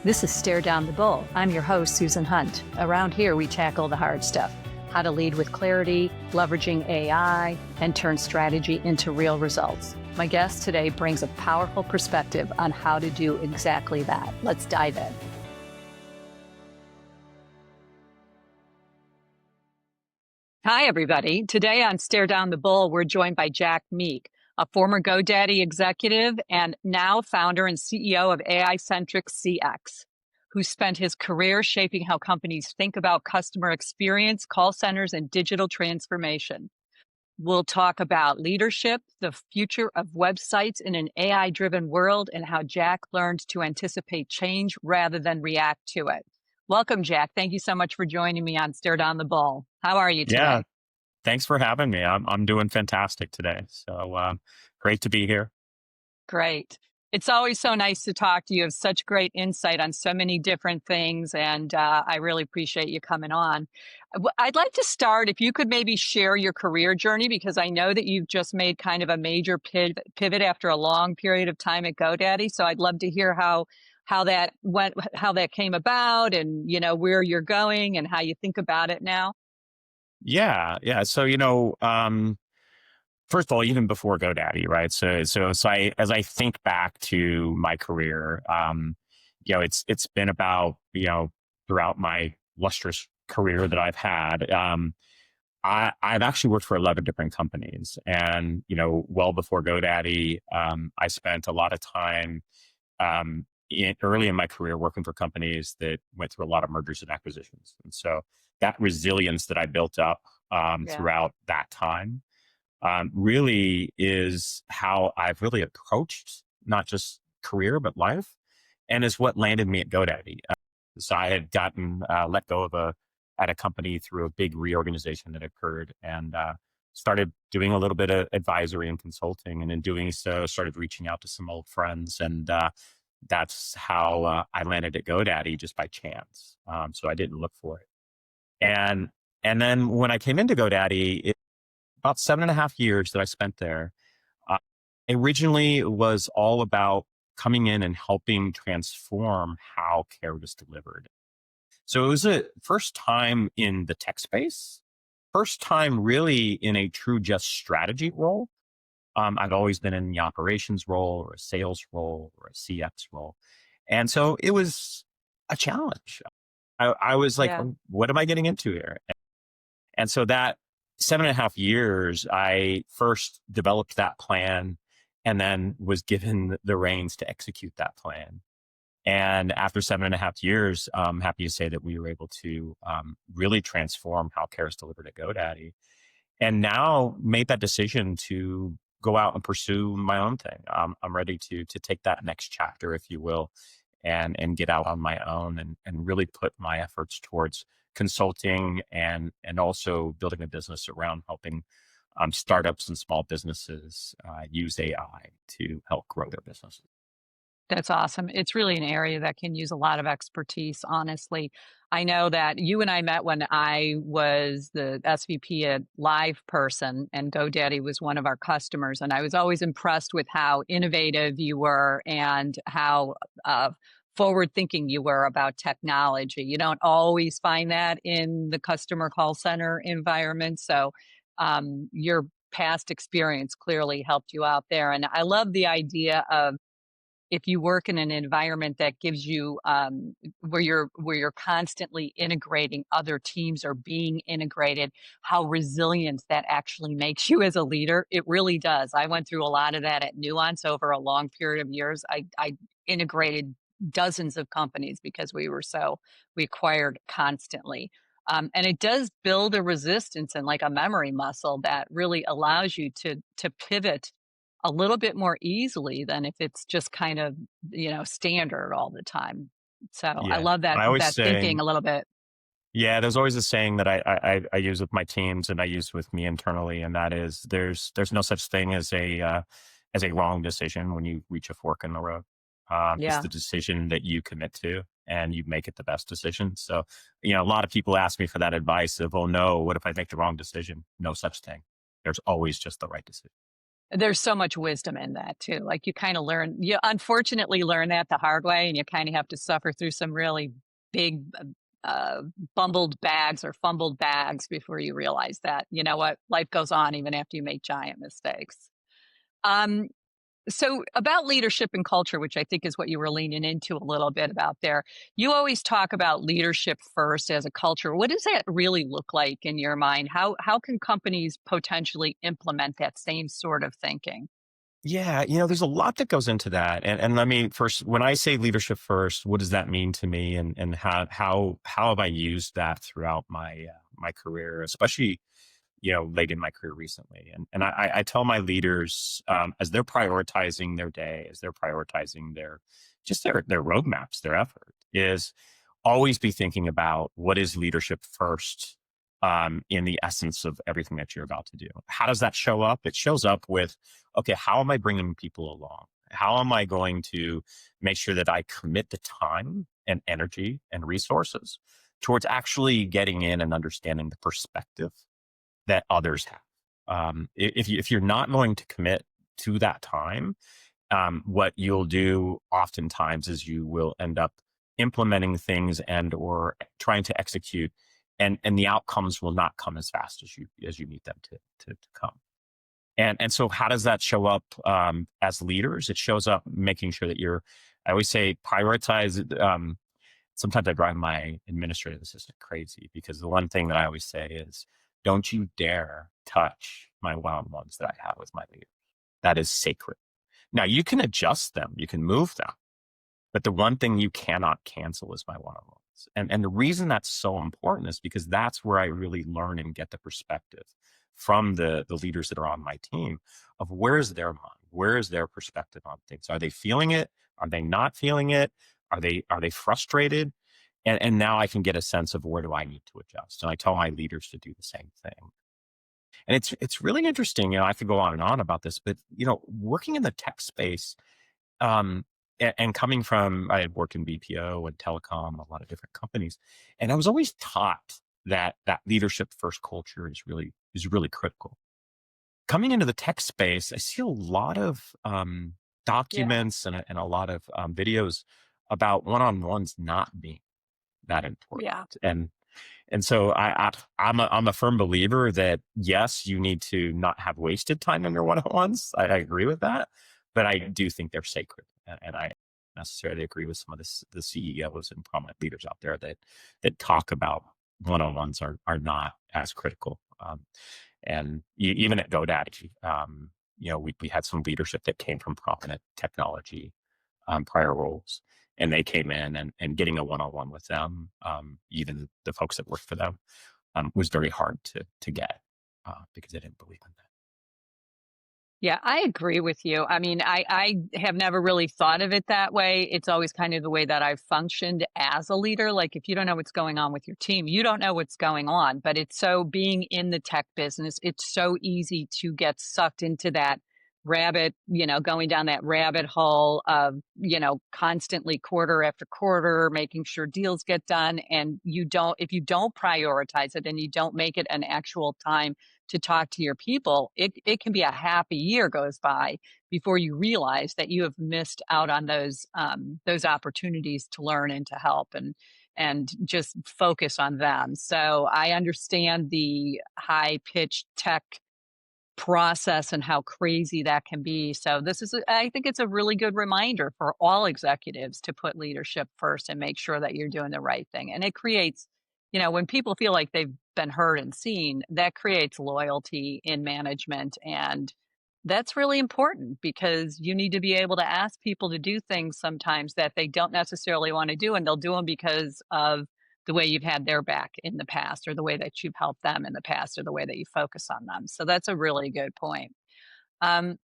This is Stare Down the Bull. I'm your host, Susan Hunt. Around here, we tackle the hard stuff: how to lead with clarity, leveraging AI, and turn strategy into real results. My guest today brings a powerful perspective on how to do exactly that. Let's dive in. Hi, everybody. Today on Stare Down the Bull, we're joined by Jack Meek, a former GoDaddy executive and now founder and CEO of AI-Centric CX, who spent his career shaping how companies think about customer experience, call centers, and digital transformation. We'll talk about leadership, the future of websites in an AI-driven world, and how Jack learned to anticipate change rather than react to it. Welcome, Jack. Thank you so much for joining me on Stare Down the Bull. How are you today? Yeah, thanks for having me. I'm doing fantastic today. So great to be here. Great. It's always so nice to talk to you. You have such great insight on so many different things, and I really appreciate you coming on. I'd like to start, if you could maybe share your career journey, because I know that you've just made kind of a major pivot after a long period of time at GoDaddy. So I'd love to hear how that went, how that came about, and where you're going and how you think about it now. Yeah. So first of all, even before GoDaddy, right? As I think back to my career, it's been about throughout my lustrous career that I've had. I've actually worked for 11 different companies, and well before GoDaddy, I spent a lot of time early in my career working for companies that went through a lot of mergers and acquisitions, and so that resilience that I built up throughout that time really is how I've really approached not just career but life, and is what landed me at GoDaddy. So I had gotten let go of at a company through a big reorganization that occurred, and started doing a little bit of advisory and consulting, and in doing so, started reaching out to some old friends, and that's how I landed at GoDaddy, just by chance. So I didn't look for it, and then when I came into GoDaddy, about 7.5 years that I spent there, uh, originally it was all about coming in and helping transform how care was delivered. So it was a first time in the tech space, first time really in a true just strategy role. I've always been in the operations role or a sales role or a CX role. And so it was a challenge. I was like, Yeah. what am I getting into here? And so that 7.5 years, I first developed that plan and then was given the reins to execute that plan. And after 7.5 years, I'm happy to say that we were able to really transform how care is delivered at GoDaddy, and now made that decision to go out and pursue my own thing. I'm ready to take that next chapter, if you will, and get out on my own, and really put my efforts towards consulting and also building a business around helping startups and small businesses use AI to help grow their businesses. That's awesome. It's really an area that can use a lot of expertise, honestly. I know that you and I met when I was the SVP at Live Person, and GoDaddy was one of our customers. And I was always impressed with how innovative you were and how forward thinking you were about technology. You don't always find that in the customer call center environment. So your past experience clearly helped you out there. And I love the idea of, if you work in an environment that gives you where you're constantly integrating, other teams are being integrated, how resilient that actually makes you as a leader. It really does. I went through a lot of that at Nuance over a long period of years. I integrated dozens of companies because we acquired constantly. And it does build a resistance and like a memory muscle that really allows you to pivot a little bit more easily than if it's just kind of, standard all the time. So I Yeah, love that I always that thinking say, a little bit. yeah, there's always a saying that I use with my teams and I use with me internally, and that is there's no such thing as a wrong decision when you reach a fork in the road. It's Yeah. the decision that you commit to, and you make it the best decision. So, a lot of people ask me for that advice of, oh no, what if I make the wrong decision? No such thing. There's always just the right decision. There's so much wisdom in that too. Like, you unfortunately learn that the hard way, and you kind of have to suffer through some really big, bumbled bags or fumbled bags before you realize that, you know what, life goes on even after you make giant mistakes. Um, so about leadership and culture, which I think is what you were leaning into a little bit about there. You always talk about leadership first as a culture. What does that really look like in your mind? How can companies potentially implement that same sort of thinking? Yeah, there's a lot that goes into that. And let me first, when I say leadership first, what does that mean to me, and how have I used that throughout my career, especially late in my career recently. And I tell my leaders, as they're prioritizing their day, as they're prioritizing their roadmaps, their effort, is always be thinking about what is leadership first, in the essence of everything that you're about to do. How does that show up? It shows up with, okay, how am I bringing people along? How am I going to make sure that I commit the time and energy and resources towards actually getting in and understanding the perspective that others have? If you're not going to commit to that time, what you'll do oftentimes is you will end up implementing things and or trying to execute, and the outcomes will not come as fast as you need them to come. And so how does that show up, as leaders? It shows up making sure that I always say, prioritize. Sometimes I drive my administrative assistant crazy because the one thing that I always say is, don't you dare touch my one-on-ones that I have with my leader. That is sacred. Now you can adjust them, you can move them, but the one thing you cannot cancel is my one-on-ones. And the reason that's so important is because that's where I really learn and get the perspective from the leaders that are on my team of where is their mind, where is their perspective on things. Are they feeling it? Are they not feeling it? Are they frustrated? And now I can get a sense of where do I need to adjust. And I tell my leaders to do the same thing. And it's really interesting. I could go on and on about this, but working in the tech space, and coming from, I had worked in BPO and telecom and a lot of different companies, and I was always taught that leadership first culture is really critical. Coming into the tech space, I see a lot of Yeah. documents and a lot of videos about one-on-ones not being that important. Yeah. And so I'm a firm believer that yes, you need to not have wasted time in your one-on-ones. I agree with that, but I do think they're sacred, and I necessarily agree with some of the CEOs and prominent leaders out there that talk about one-on-ones are not as critical. And even at GoDaddy, we had some leadership that came from prominent technology, prior roles, and they came in, and getting a one-on-one with them, even the folks that worked for them, was very hard to get, because they didn't believe in that. Yeah, I agree with you. I mean, I have never really thought of it that way. It's always kind of the way that I've functioned as a leader. Like, if you don't know what's going on with your team, you don't know what's going on. But it's so being in the tech business, it's so easy to get sucked into that going down that rabbit hole of, constantly quarter after quarter, making sure deals get done. And if you don't prioritize it and you don't make it an actual time to talk to your people, it can be a happy year goes by before you realize that you have missed out on those opportunities to learn and to help and just focus on them. So I understand the high pitched tech process and how crazy that can be. So I think it's a really good reminder for all executives to put leadership first and make sure that you're doing the right thing. And it creates, when people feel like they've been heard and seen, that creates loyalty in management. And that's really important because you need to be able to ask people to do things sometimes that they don't necessarily want to do, and they'll do them because of the way you've had their back in the past or the way that you've helped them in the past or the way that you focus on them. So that's a really good point. Um,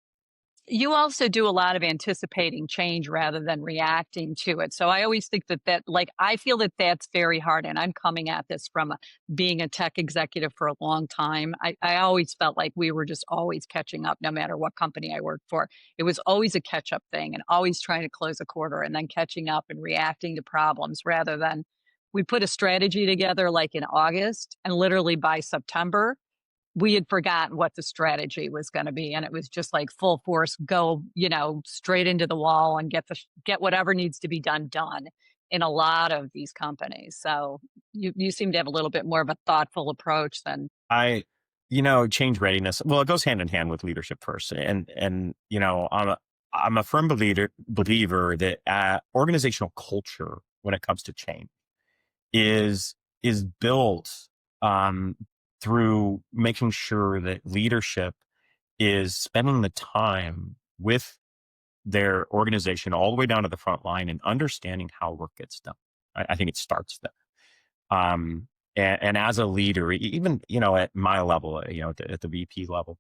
you also do a lot of anticipating change rather than reacting to it. So I always think like, I feel that that's very hard. And I'm coming at this from being a tech executive for a long time. I always felt like we were just always catching up, no matter what company I worked for. It was always a catch up thing and always trying to close a quarter and then catching up and reacting to problems rather than we put a strategy together like in August, and literally by September, we had forgotten what the strategy was gonna be, and it was just like full force, go, straight into the wall and get whatever needs to be done in a lot of these companies. So you seem to have a little bit more of a thoughtful approach than. I, change readiness. Well, it goes hand in hand with leadership first, and I'm a firm believer that organizational culture, when it comes to change, is built um, through making sure that leadership is spending the time with their organization all the way down to the front line and understanding how work gets done. I think it starts there. Um, and as a leader, even at my level, at the VP level,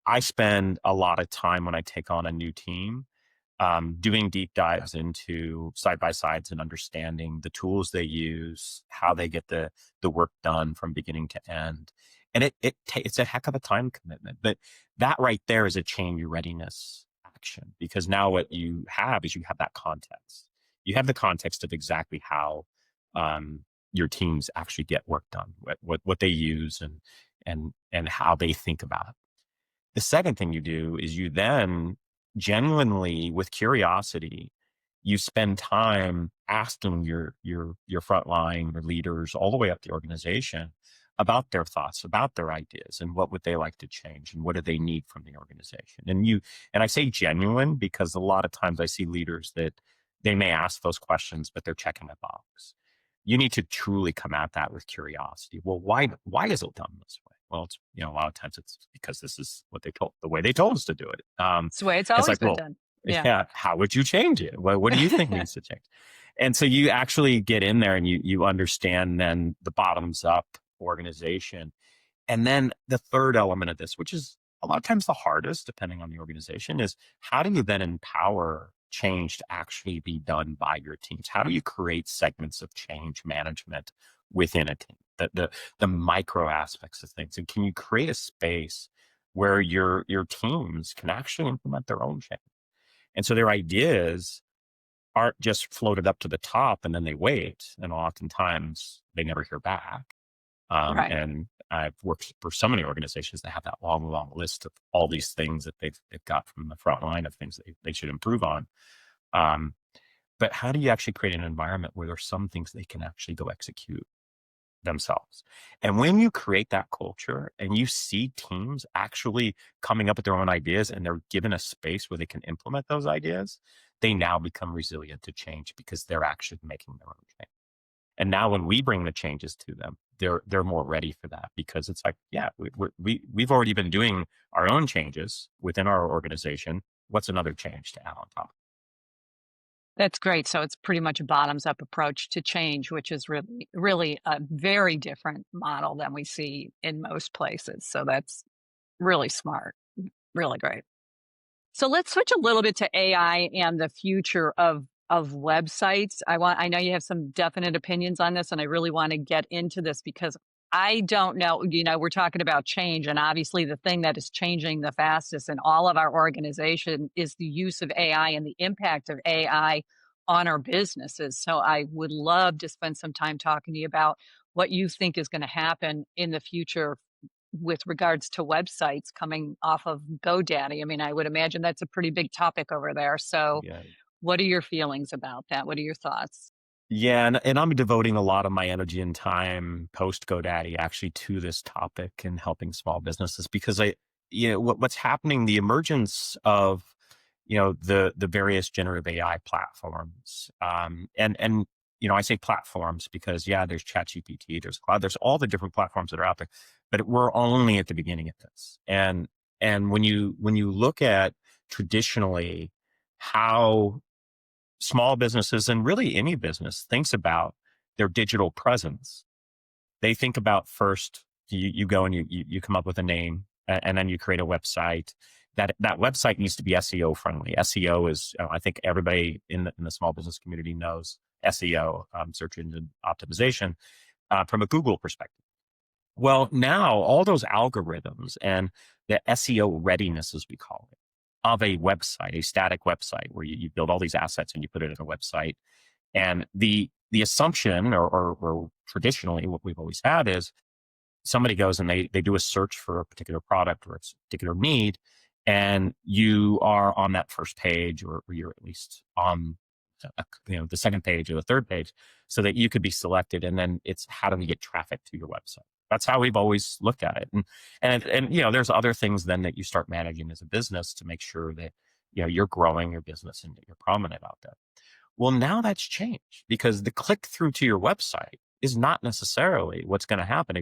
I spend a lot of time when I take on a new team, doing deep dives into side by sides and understanding the tools they use, how they get the work done from beginning to end. And it's a heck of a time commitment, but that right there is a change readiness action, because now what you have is you have that context. You have the context of exactly how your teams actually get work done, what they use, and how they think about it. The second thing you do is you then genuinely, with curiosity, you spend time asking your frontline or leaders all the way up the organization about their thoughts, about their ideas, and what would they like to change, and what do they need from the organization. And I say genuine because a lot of times I see leaders that they may ask those questions, but they're checking a box. You need to truly come at that with curiosity. Well, why is it done this way? Well, it's, a lot of times it's because this is what the way they told us to do it. It's the way it's It's always like, been well, done. Yeah. yeah, how would you change it? What do you think needs to change? And so you actually get in there and you understand then the bottoms up organization. And then the third element of this, which is a lot of times the hardest, depending on the organization, is how do you then empower change to actually be done by your teams? How do you create segments of change management within a team? The micro aspects of things, and can you create a space where your teams can actually implement their own change? And so their ideas aren't just floated up to the top and then they wait, and oftentimes they never hear back. Right. And I've worked for so many organizations that have that long, long list of all these things that they've got from the front line of things they should improve on. Um, but how do you actually create an environment where there's some things they can actually go execute themselves? And when you create that culture and you see teams actually coming up with their own ideas and they're given a space where they can implement those ideas, they now become resilient to change because they're actually making their own change. And now when we bring the changes to them, they're more ready for that, because it's like, yeah, we've already been doing our own changes within our organization. What's another change to add on top? That's great. So it's pretty much a bottoms up approach to change, which is really, really a very different model than we see in most places. So that's really smart. Really great. So let's switch a little bit to AI and the future of websites. I know you have some definite opinions on this, and I really want to get into this because I don't know, we're talking about change, and obviously the thing that is changing the fastest in all of our organization is the use of AI and the impact of AI on our businesses. So I would love to spend some time talking to you about what you think is going to happen in the future with regards to websites coming off of GoDaddy. I mean, I would imagine that's a pretty big topic over there. So, Yeah. what are your feelings about that? What are your thoughts? Yeah, and I'm devoting a lot of my energy and time post GoDaddy actually to this topic and helping small businesses, because what's happening, the emergence of the various generative AI platforms, and I say platforms because, yeah, there's ChatGPT, there's Cloud, there's all the different platforms that are out there, but we're only at the beginning of this. And when you look at traditionally how small businesses, and really any business, thinks about their digital presence, they think about first, you go and you come up with a name, and then you create a website. That website needs to be SEO friendly. SEO is, I think everybody in the small business community knows SEO, search engine optimization, from a Google perspective. Well, now all those algorithms and the SEO readiness, as we call it, of a website, a static website where you build all these assets and you put it in a website. And the assumption, or traditionally what we've always had is somebody goes and they do a search for a particular product or a particular need, and you are on that first page, or you're at least on the second page or the third page, so that you could be selected. And then it's how do we get traffic to your website? That's how we've always looked at it. And there's other things then that you start managing as a business to make sure that you're growing your business and that you're prominent out there. Well, now that's changed because the click through to your website is not necessarily what's going to happen.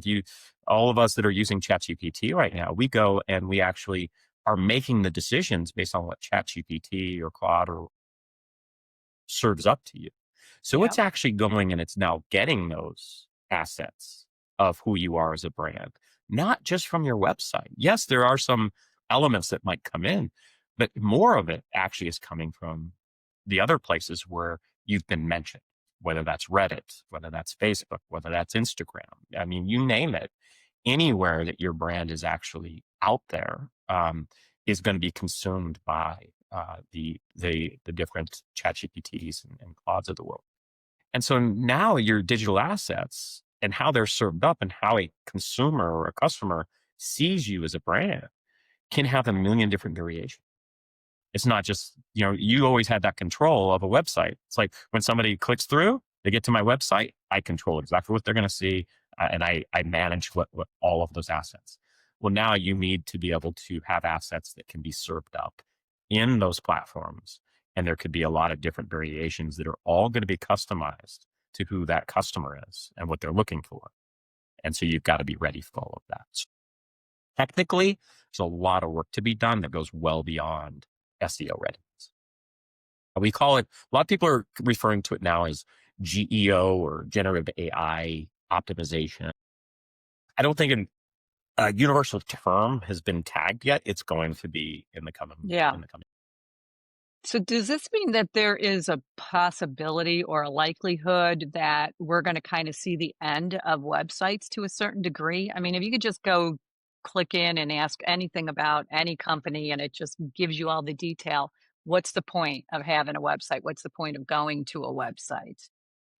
All of us that are using ChatGPT right now, we go and we actually are making the decisions based on what ChatGPT or Claude or serves up to you. So Yeah. it's actually going and it's now getting those assets of who you are as a brand, not just from your website. Yes, there are some elements that might come in, but more of it actually is coming from the other places where you've been mentioned, whether that's Reddit, whether that's Facebook, whether that's Instagram. I mean, you name it, anywhere that your brand is actually out there, is going to be consumed by the different chat GPTs and Claudes of the world. And so now your digital assets and how they're served up and how a consumer or a customer sees you as a brand can have a million different variations. It's not just, you always had that control of a website. It's like when somebody clicks through, they get to my website, I control exactly what they're going to see. And I manage what all of those assets. Well, now you need to be able to have assets that can be served up in those platforms. And there could be a lot of different variations that are all going to be customized to who that customer is and what they're looking for. And so you've got to be ready for all of that. So technically, there's a lot of work to be done that goes well beyond SEO readiness. We call it, a lot of people are referring to it now as GEO or generative AI optimization. I don't think a universal term has been tagged yet. It's going to be in the coming. Yeah. So does this mean that there is a possibility or a likelihood that we're going to kind of see the end of websites to a certain degree? I mean, if you could just go click in and ask anything about any company and it just gives you all the detail, what's the point of having a website? What's the point of going to a website?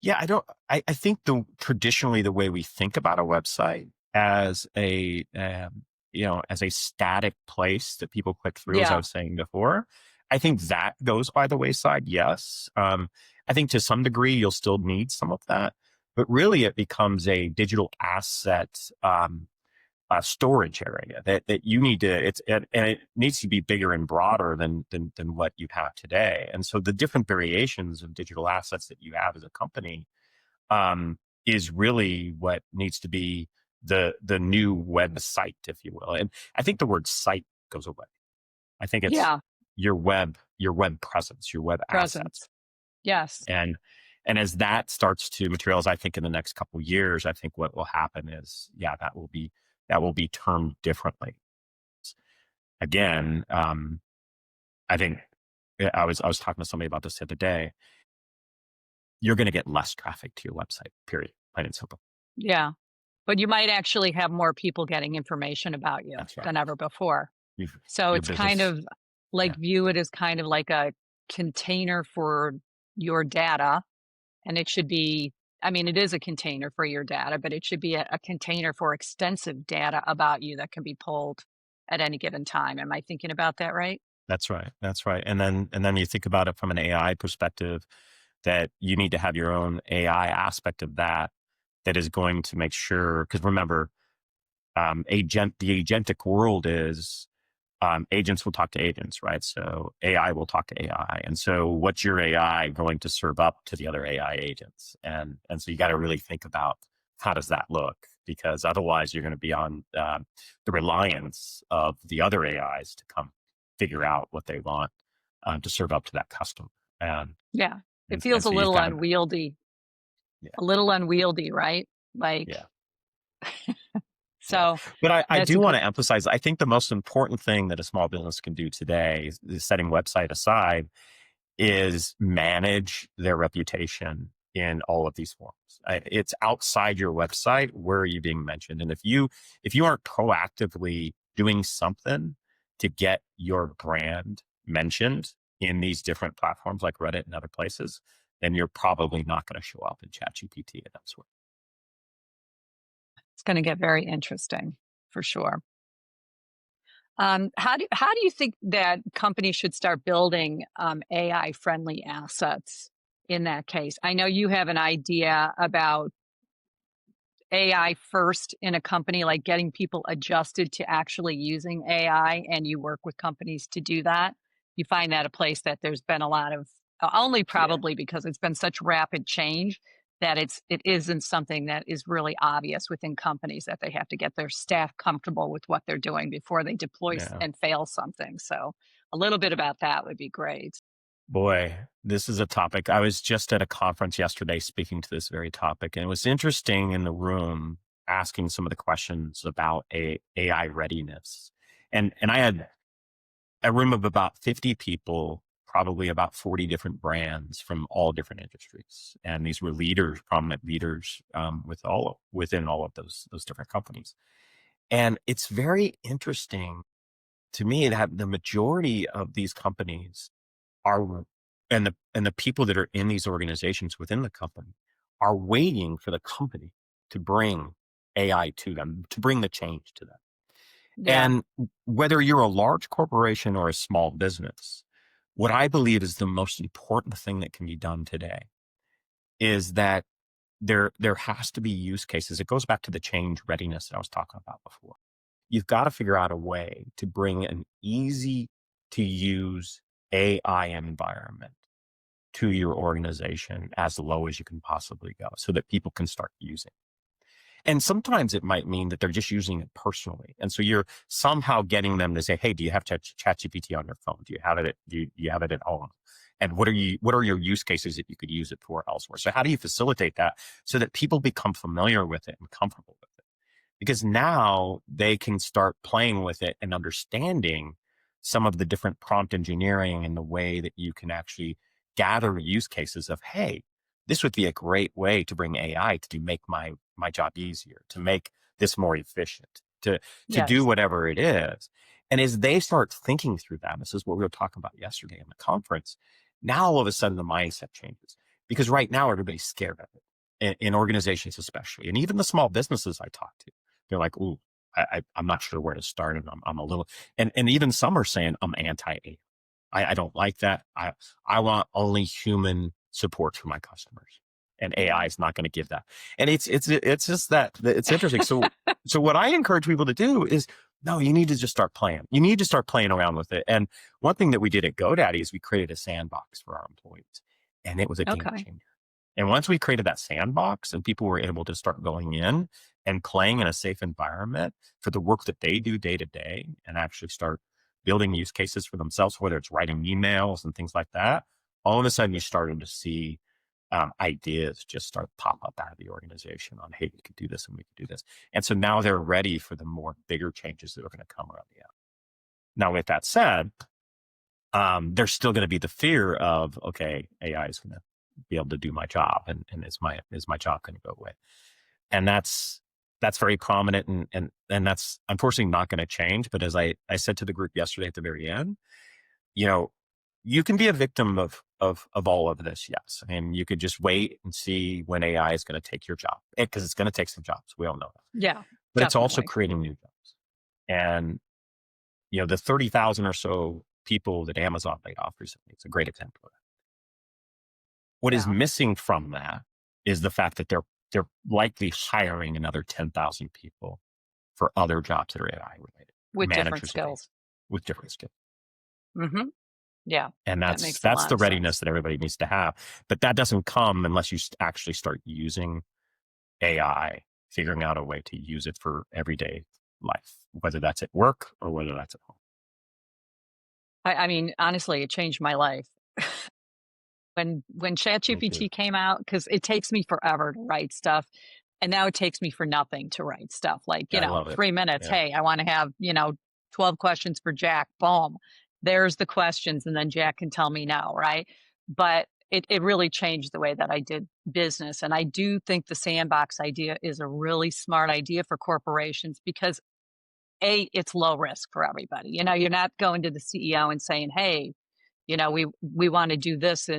Yeah, I think traditionally the way we think about a website as as a static place that people click through, as I Yeah. was saying before, I think that goes by the wayside. Yes. I think to some degree you'll still need some of that, but really it becomes a digital asset, storage area that you need to, and it needs to be bigger and broader than what you have today. And so the different variations of digital assets that you have as a company, is really what needs to be the new website, if you will. And I think the word site goes away. I think it's Yeah. your web presence, your web assets. Presence. Yes. And as that starts to materialize, I think in the next couple of years, I think what will happen is, yeah, that will be termed differently. Again, I think I was talking to somebody about this the other day. You're going to get less traffic to your website, period, plain and simple. Yeah. But you might actually have more people getting information about you That's right. than ever before. So Your it's kind business. of like Yeah, view it as kind of like a container for your data. And it should be, I mean, it is a container for your data, but it should be a container for extensive data about you that can be pulled at any given time. Am I thinking about that right? that's right. That's right. And then you think about it from an AI perspective, that you need to have your own AI aspect of that is going to make sure, because remember, the agentic world is, agents will talk to agents, right? So AI will talk to AI. And so what's your AI going to serve up to the other AI agents? And so you got to really think about how does that look? Because otherwise you're going to be on, the reliance of the other AIs to come figure out what they want, to serve up to that customer. And, Yeah. It and feels a so you've little got to, unwieldy, yeah, right? Like, yeah. Yeah. so But I that's a do want good, to emphasize, I think the most important thing that a small business can do today is setting website aside, is manage their reputation in all of these forms. It's outside your website. Where are you being mentioned? And if you aren't proactively doing something to get your brand mentioned in these different platforms like Reddit and other places, then you're probably not going to show up in ChatGPT and elsewhere. It's going to get very interesting for sure. How do you think that companies should start building AI friendly assets in that case? I know you have an idea about AI first in a company, like getting people adjusted to actually using AI, and you work with companies to do that. You find that a place that there's been a lot of only Yeah. probably because it's been such rapid change that it isn't something that is really obvious within companies that they have to get their staff comfortable with what they're doing before they deploy Yeah. and fail something. So a little bit about that would be great. Boy, this is a topic. I was just at a conference yesterday speaking to this very topic, and it was interesting in the room asking some of the questions about AI readiness. And I had a room of about 50 people, probably about 40 different brands from all different industries. And these were leaders, prominent leaders within all of those different companies. And it's very interesting to me that the majority of these companies are and the people that are in these organizations within the company are waiting for the company to bring AI to them, to bring the change to them. Yeah. And whether you're a large corporation or a small business, what I believe is the most important thing that can be done today is that there has to be use cases. It goes back to the change readiness that I was talking about before. You've got to figure out a way to bring an easy to use AI environment to your organization as low as you can possibly go so that people can start using. And sometimes it might mean that they're just using it personally. And so you're somehow getting them to say, hey, do you have ChatGPT on your phone? Do you have it do you have it at home? And what are your use cases that you could use it for elsewhere? So how do you facilitate that so that people become familiar with it and comfortable with it? Because now they can start playing with it and understanding some of the different prompt engineering and the way that you can actually gather use cases of, hey, this would be a great way to bring AI to make my job easier, to make this more efficient, to do Yes. whatever it is. And as they start thinking through that, this is what we were talking about yesterday in the conference. Now all of a sudden the mindset changes because right now everybody's scared of it in organizations, especially, and even the small businesses I talk to. They're like, "Ooh, I'm not sure where to start, and I'm a little." And even some are saying, "I'm anti-AI. I don't like that. I want only human support for my customers, and AI is not going to give that." And it's just that it's interesting. So what I encourage people to do is, no, you need to just start playing. You need to start playing around with it. And one thing that we did at GoDaddy is we created a sandbox for our employees, and it was a game Okay. changer. And once we created that sandbox and people were able to start going in and playing in a safe environment for the work that they do day to day and actually start building use cases for themselves, whether it's writing emails and things like that, all of a sudden you started to see ideas just start pop up out of the organization on, hey, we could do this and we could do this. And so now they're ready for the more bigger changes that are going to come around the out. Now, with that said, there's still going to be the fear of, okay, AI is going to be able to do my job, and is my job going to go away? And that's very prominent, and that's unfortunately not going to change. But as I said to the group yesterday at the very end, you know, you can be a victim of all of this, yes, and you could just wait and see when AI is going to take your job because it's going to take some jobs. We all know that, Yeah, but it's also definitely. creating new jobs. And the 30,000 or so people that Amazon laid off recently, it's a great example of that. What is Yeah. missing from that is the fact that they're likely hiring another 10,000 people for other jobs that are AI related, With different managers of AI skills. with different skills. Mhm. Yeah, And that that's makes a that's lot the of sense. readiness that everybody needs to have. But that doesn't come unless you actually start using AI, figuring out a way to use it for everyday life, whether that's at work or whether that's at home. I mean, honestly, it changed my life. When Me too. ChatGPT came out, because it takes me forever to write stuff, and now it takes me for nothing to write stuff, like, Yeah, I love it. 3 minutes, Yeah. "Hey, I wanna have, 12 questions for Jack," boom, there's the questions, and then Jack can tell me no, right? But it really changed the way that I did business, and I do think the sandbox idea is a really smart idea for corporations because it's low risk for everybody. You're not going to the CEO and saying, "Hey, we want to do this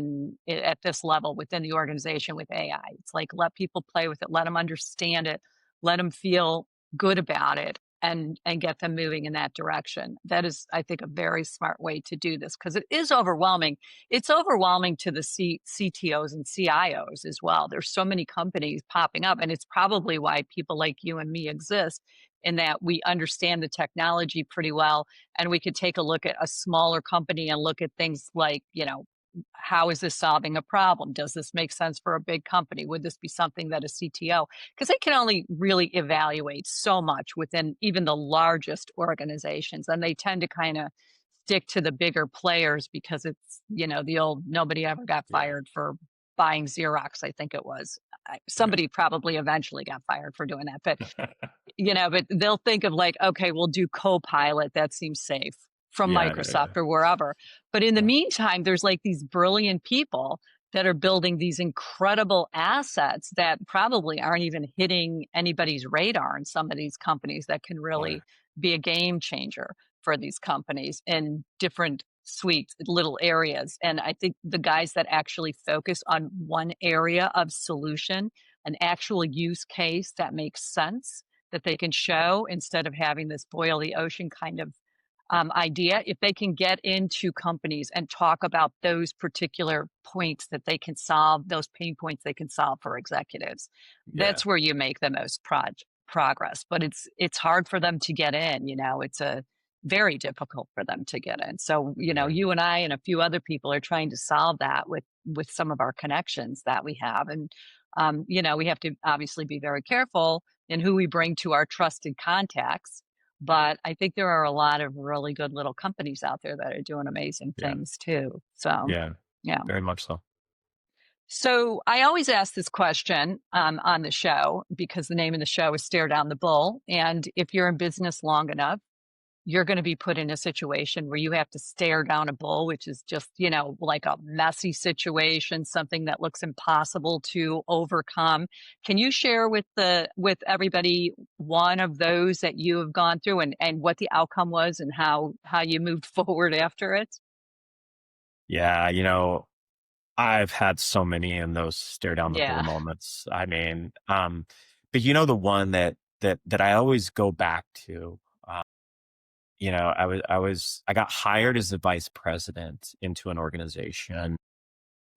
at this level within the organization with AI." It's like let people play with it, let them understand it, let them feel good about it and get them moving in that direction. That is, I think, a very smart way to do this because it is overwhelming. It's overwhelming to the CTOs and CIOs as well. There's so many companies popping up, and it's probably why people like you and me exist, in that we understand the technology pretty well, and we could take a look at a smaller company and look at things like, how is this solving a problem? Does this make sense for a big company? Would this be something that a CTO, because they can only really evaluate so much within even the largest organizations, and they tend to kind of stick to the bigger players because it's, the old nobody ever got Yeah. fired for buying Xerox, I think it was. Right. Somebody probably eventually got fired for doing that, but they'll think of like, okay, we'll do Copilot. That seems safe from Yeah, yeah, Microsoft yeah. or wherever. But in the Yeah. meantime, there's like these brilliant people that are building these incredible assets that probably aren't even hitting anybody's radar in some of these companies that can Oh, yeah. really be a game changer for these companies in different suites, little areas. And I think the guys that actually focus on one area of solution, an actual use case that makes sense, that they can show instead of having this boil the ocean kind of idea, if they can get into companies and talk about those particular points that they can solve, those pain points they can solve for executives, Yeah. that's where you make the most progress. But it's hard for them to get in. It's a very difficult for them to get in. So Yeah. you and I and a few other people are trying to solve that with some of our connections that we have, and we have to obviously be very careful in who we bring to our trusted contacts. But I think there are a lot of really good little companies out there that are doing amazing Yeah. things too. So, Yeah. yeah. Very much so. So I always ask this question on the show because the name of the show is Stare Down the Bull. And if you're in business long enough, you're going to be put in a situation where you have to stare down a bull, which is just, like a messy situation, something that looks impossible to overcome. Can you share with everybody one of those that you have gone through and what the outcome was and how you moved forward after it? Yeah, I've had so many in those stare down the bull Yeah. moments. I mean, but the one that I always go back to, uh, I got hired as a vice president into an organization.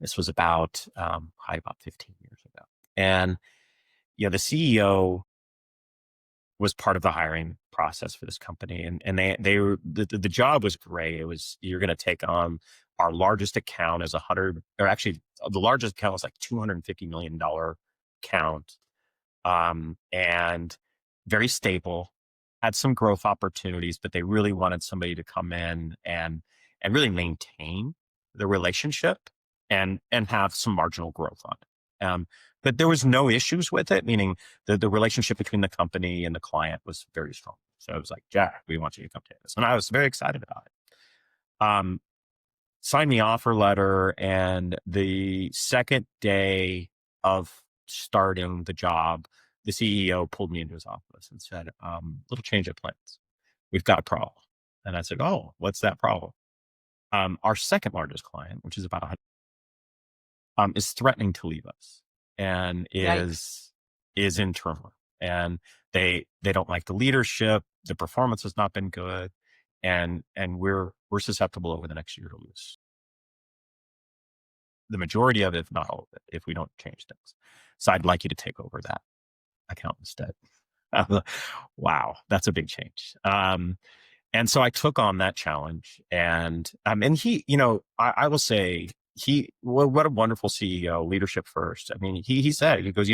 This was probably about 15 years ago. And, the CEO was part of the hiring process for this company. And they were, the job was great. It was, you're going to take on our largest account as 100, or actually the largest account was like $250 million account. And very stable, had some growth opportunities, but they really wanted somebody to come in and really maintain the relationship and have some marginal growth on it. But there was no issues with it, meaning the relationship between the company and the client was very strong. So I was like, Jack, we want you to come take this. And I was very excited about it. Signed the offer letter, and the second day of starting the job, the CEO pulled me into his office and said, little change of plans. We've got a problem. And I said, oh, what's that problem? Our second largest client, which is about 100, is threatening to leave us and Yikes. is in turmoil. And they don't like the leadership. The performance has not been good. And we're susceptible over the next year to lose the majority of it, if not all of it, if we don't change things. So I'd like you to take over that account instead. Wow, that's a big change. And so I took on that challenge, and he, I will say well, what a wonderful CEO, leadership first. I mean, he said, he goes,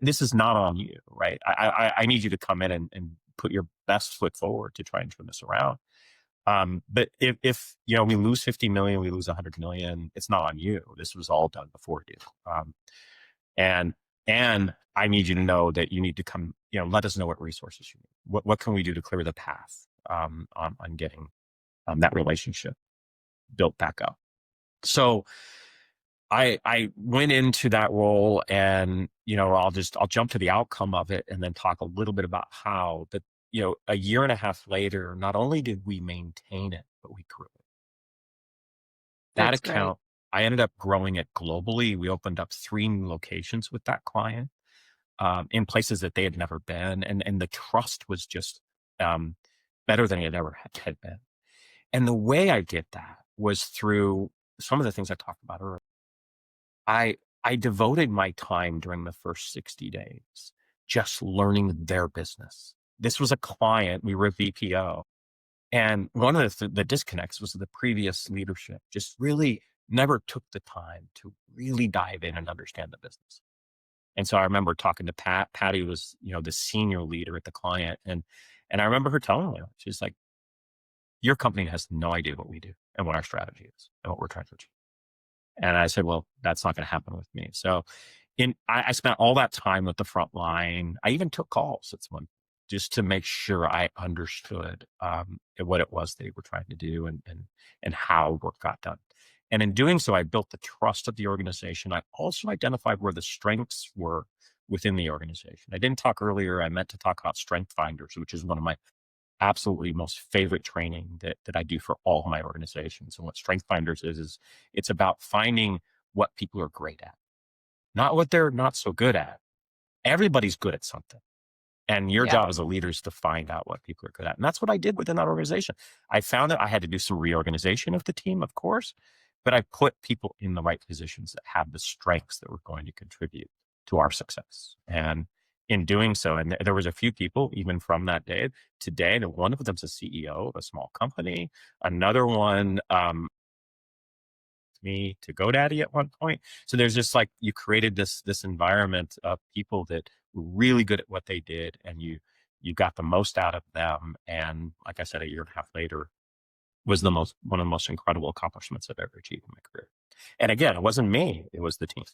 this is not on you, right? I need you to come in and put your best foot forward to try and turn this around. But if we lose 50 million, we lose 100 million, it's not on you. This was all done before you. And and I need you to know that you need to come, let us know what resources you need. What can we do to clear the path on getting that relationship built back up? So I went into that role, and I'll jump to the outcome of it and then talk a little bit about how that, a year and a half later, not only did we maintain it, but we grew it. That That's great. account, I ended up growing it globally. We opened up 3 new locations with that client. in places that they had never been, and the trust was just um, better than it ever had been. And the way I did that was through some of the things I talked about earlier. I I devoted my time during the first 60 days just learning their business. This was a client, we were a VPO, and one of the disconnects was the previous leadership just really never took the time to really dive in and understand the business. And so I remember talking to Pat. Patty was, the senior leader at the client, and I remember her telling me, she's like, "Your company has no idea what we do and what our strategy is and what we're trying to achieve." And I said, "Well, that's not going to happen with me." So I spent all that time with the front line. I even took calls at someone just to make sure I understood what it was they were trying to do, and how work got done. And in doing so, I built the trust of the organization. I also identified where the strengths were within the organization. I didn't talk earlier. I meant to talk about strength finders, which is one of my absolutely most favorite training that I do for all of my organizations. And what strength finders is it's about finding what people are great at, not what they're not so good at. Everybody's good at something. And your Yeah. job as a leader is to find out what people are good at. And that's what I did within that organization. I found that I had to do some reorganization of the team, of course, but I put people in the right positions that have the strengths that were going to contribute to our success. And in doing so, and there was a few people even from that day today, and one of them's a CEO of a small company. Another one, me to GoDaddy at one point. So there's just like you created this environment of people that were really good at what they did, and you got the most out of them. And like I said, a year and a half later was the most one of the most incredible accomplishments I've ever achieved in my career. And again, it wasn't me; it was the team.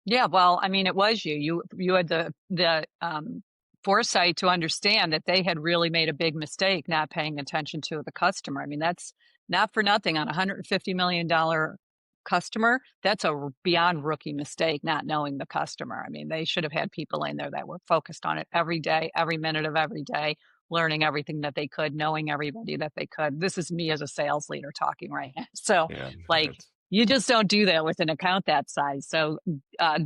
Yeah, well, I mean, it was you. You had the foresight to understand that they had really made a big mistake not paying attention to the customer. I mean, that's not for nothing on a $150 million customer. That's a beyond rookie mistake, not knowing the customer. I mean, they should have had people in there that were focused on it every day, every minute of every day, learning everything that they could, knowing everybody that they could. This is me as a sales leader talking right now. So, Yeah, like, it's you just don't do that with an account that size. So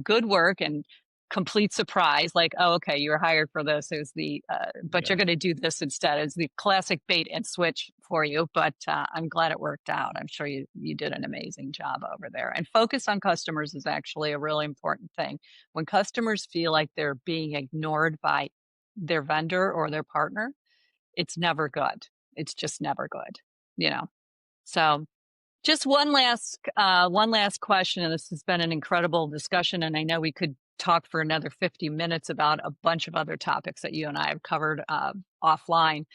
good work and complete surprise. Like, oh, okay, you were hired for this. Is the but yeah, you're going to do this instead. Is the classic bait and switch for you. But I'm glad it worked out. I'm sure you did an amazing job over there. And focus on customers is actually a really important thing. When customers feel like they're being ignored by their vendor or their partner, it's never good. It's just never good. You know. So just one last question, and this has been an incredible discussion, and I know we could talk for another 50 minutes about a bunch of other topics that you and I have covered offline.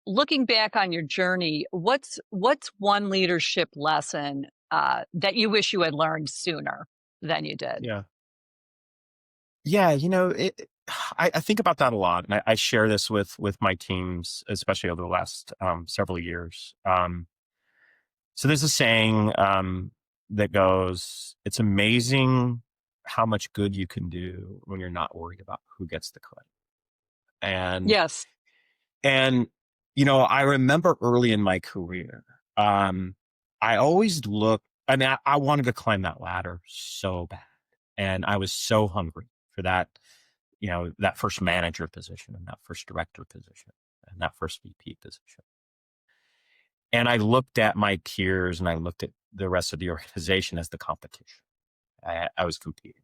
Looking back on your journey, what's one leadership lesson that you wish you had learned sooner than you did? yeah, yeah. I think about that a lot, and I share this with my teams, especially over the last several years. So there's a saying that goes, "It's amazing how much good you can do when you're not worried about who gets the credit." And Yes. and I remember early in my career, I always looked. I mean, I wanted to climb that ladder so bad, and I was so hungry for that. That first manager position, and that first director position, and that first VP position. And I looked at my peers, and I looked at the rest of the organization as the competition. I was competing.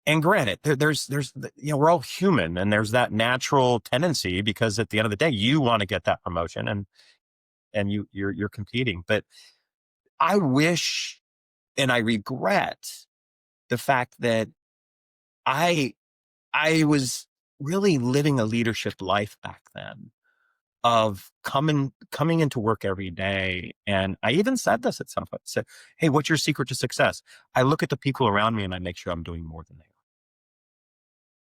And granted, we're all human, and there's that natural tendency because at the end of the day, you want to get that promotion, and you're competing. But I wish and I regret the fact that I I was really living a leadership life back then of coming into work every day. And I even said this at some point. I said, "Hey, what's your secret to success?" I look at the people around me and I make sure I'm doing more than they are.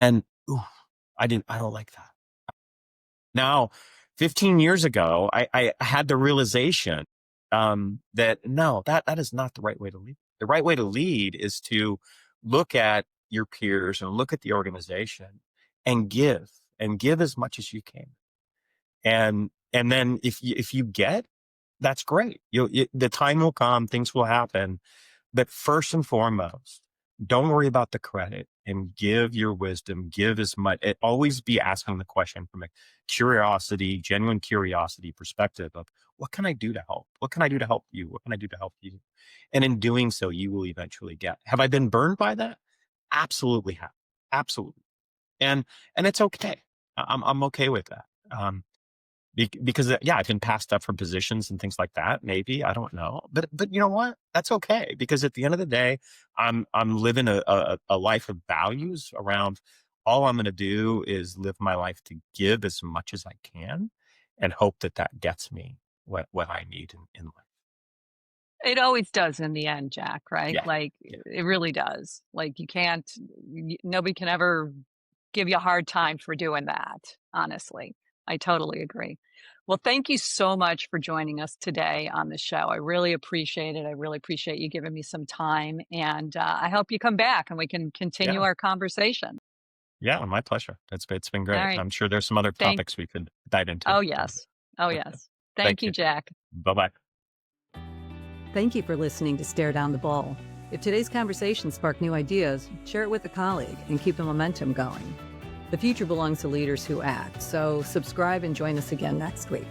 And ooh, I don't like that. Now, 15 years ago, I had the realization that no, that is not the right way to lead. The right way to lead is to look at your peers and look at the organization and give as much as you can. And then if you get, that's great. The time will come, things will happen. But first and foremost, don't worry about the credit and give your wisdom, give as much, always be asking the question from a curiosity, genuine curiosity perspective of what can I do to help? What can I do to help you? What can I do to help you? And in doing so, you will eventually get. Have I been burned by that? Absolutely have. Absolutely. And it's okay. I'm okay with that. Because yeah, I've been passed up from positions and things like that. Maybe I don't know, but you know what? That's okay because at the end of the day, I'm living a life of values around. All I'm going to do is live my life to give as much as I can, and hope that that gets me what I need in life. It always does in the end, Jack, right? Yeah, Like, yeah, it really does. Like, you can't nobody can ever give you a hard time for doing that, honestly. I totally agree. Well, thank you so much for joining us today on the show. I really appreciate it. I really appreciate you giving me some time, and, I hope you come back and we can continue yeah, our conversation. yeah. My pleasure. It's been All great. right. I'm sure there's some other Thank topics we could dive into. Oh, But yes. Oh, yes. Thank thank you, you. Jack. Bye bye. Thank you for listening to Stare Down the Ball. If today's conversation sparked new ideas, share it with a colleague and keep the momentum going. The future belongs to leaders who act, so subscribe and join us again next week.